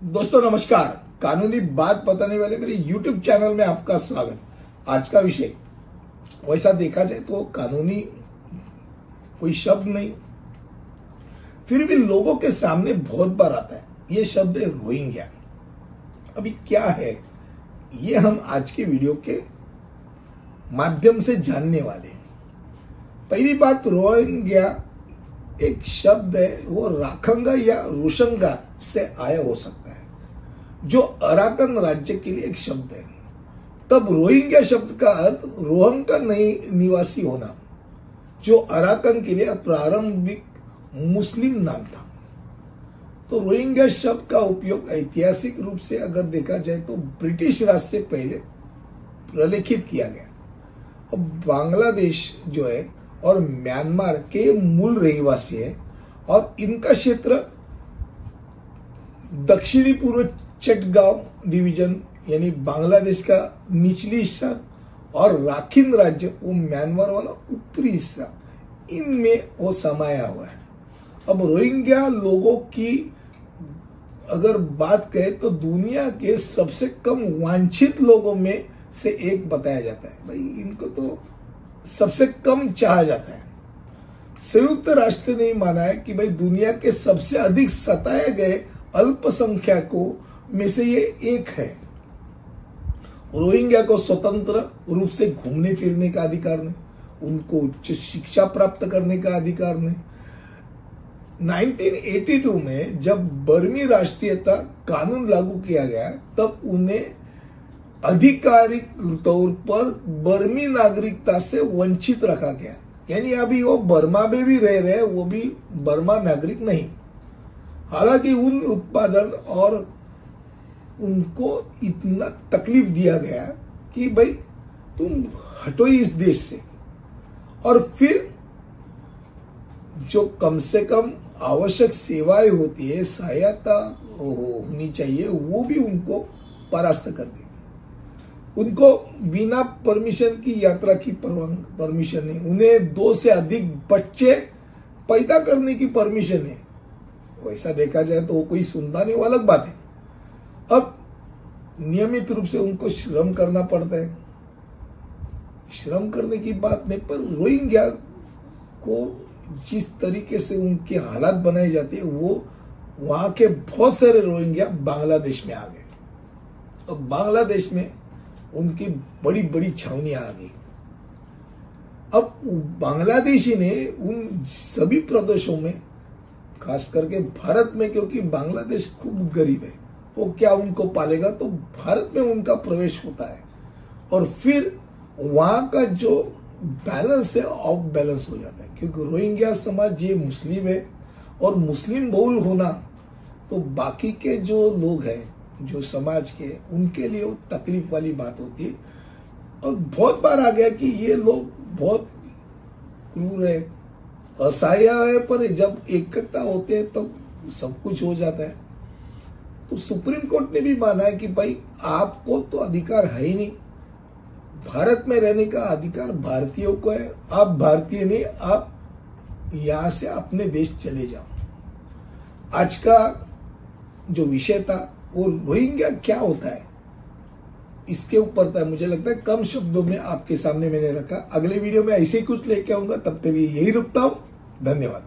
दोस्तों नमस्कार। कानूनी बात बताने वाले मेरे YouTube चैनल में आपका स्वागत। आज का विषय वैसा देखा जाए तो कानूनी कोई शब्द नहीं, फिर भी लोगों के सामने बहुत बार आता है। ये शब्द है रोहिंग्या। अभी क्या है ये हम आज के वीडियो के माध्यम से जानने वाले हैं। पहली बात, रोहिंग्या एक शब्द है, वो राखंगा या रोशंगा से आया हो सकता है, जो अराकन राज्य के लिए एक शब्द है। तब रोहिंग्या शब्द का अर्थ रोहंगा निवासी होना, जो अराकन के लिए प्रारंभिक मुस्लिम नाम था। तो रोहिंग्या शब्द का उपयोग ऐतिहासिक रूप से अगर देखा जाए तो ब्रिटिश राज से पहले प्रलेखित किया गया। और बांग्लादेश जो है और म्यांमार के मूल रहवासी है, और इनका क्षेत्र दक्षिणी पूर्व चटगांव डिवीजन यानी बांग्लादेश का निचली हिस्सा और राखीन राज्य वो म्यांमार वाला ऊपरी हिस्सा, इनमें वो समाया हुआ है। अब रोहिंग्या लोगों की अगर बात करें तो दुनिया के सबसे कम वांछित लोगों में से एक बताया जाता है। भाई इनको तो सबसे कम चाहा जाता है। संयुक्त राष्ट्र ने माना है कि भाई दुनिया के सबसे अधिक सताए गए अल्पसंख्यकों में से ये एक है। रोहिंग्या को स्वतंत्र रूप से घूमने फिरने का अधिकार नहीं, उनको उच्च शिक्षा प्राप्त करने का अधिकार नहीं। 1982 में जब बर्मी राष्ट्रीयता कानून लागू किया गया तब उन्हें आधिकारिक तौर पर बर्मी नागरिकता से वंचित रखा गया, यानी अभी वो बर्मा में भी रह रहे हैं, वो भी बर्मा नागरिक नहीं। हालांकि उन उत्पादन और उनको इतना तकलीफ दिया गया कि भाई तुम हटो इस देश से, और फिर जो कम से कम आवश्यक सेवाएं होती है, सहायता होनी चाहिए, वो भी उनको परास्त कर दी। उनको बिना परमिशन की यात्रा की परमिशन है, उन्हें 2 से अधिक बच्चे पैदा करने की परमिशन है। वैसा देखा जाए तो वो कोई सुनता नहीं, वो अलग बात है। अब नियमित रूप से उनको श्रम करना पड़ता है। श्रम करने की बात नहीं, पर रोहिंग्या को जिस तरीके से उनके हालात बनाए जाते हैं, वो वहां के बहुत सारे रोहिंग्या बांग्लादेश में आ गए। और बांग्लादेश में उनकी बड़ी बड़ी छावनियां आ गई। अब बांग्लादेशी ने उन सभी प्रदेशों में, खास करके भारत में, क्योंकि बांग्लादेश खूब गरीब है, वो क्या उनको पालेगा, तो भारत में उनका प्रवेश होता है और फिर वहां का जो बैलेंस है ऑफ बैलेंस हो जाता है। क्योंकि रोहिंग्या समाज ये मुस्लिम है और मुस्लिम बहुल होना, तो बाकी के जो लोग हैं जो समाज के, उनके लिए वो तकलीफ वाली बात होती है। और बहुत बार आ गया कि ये लोग बहुत क्रूर है, असहाय है, पर जब इकट्ठा होते हैं तब सब कुछ हो जाता है। तो सुप्रीम कोर्ट ने भी माना है कि भाई आपको तो अधिकार है ही नहीं, भारत में रहने का अधिकार भारतीयों को है, आप भारतीय नहीं, आप यहां से अपने देश चले जाओ। आज का जो विषय था वो रोहिंग्या क्या होता है, इसके ऊपर था। मुझे लगता है कम शब्दों में आपके सामने मैंने रखा। अगले वीडियो में ऐसे ही कुछ लेके आऊंगा, तब तक यही रुकता हूं। धन्यवाद।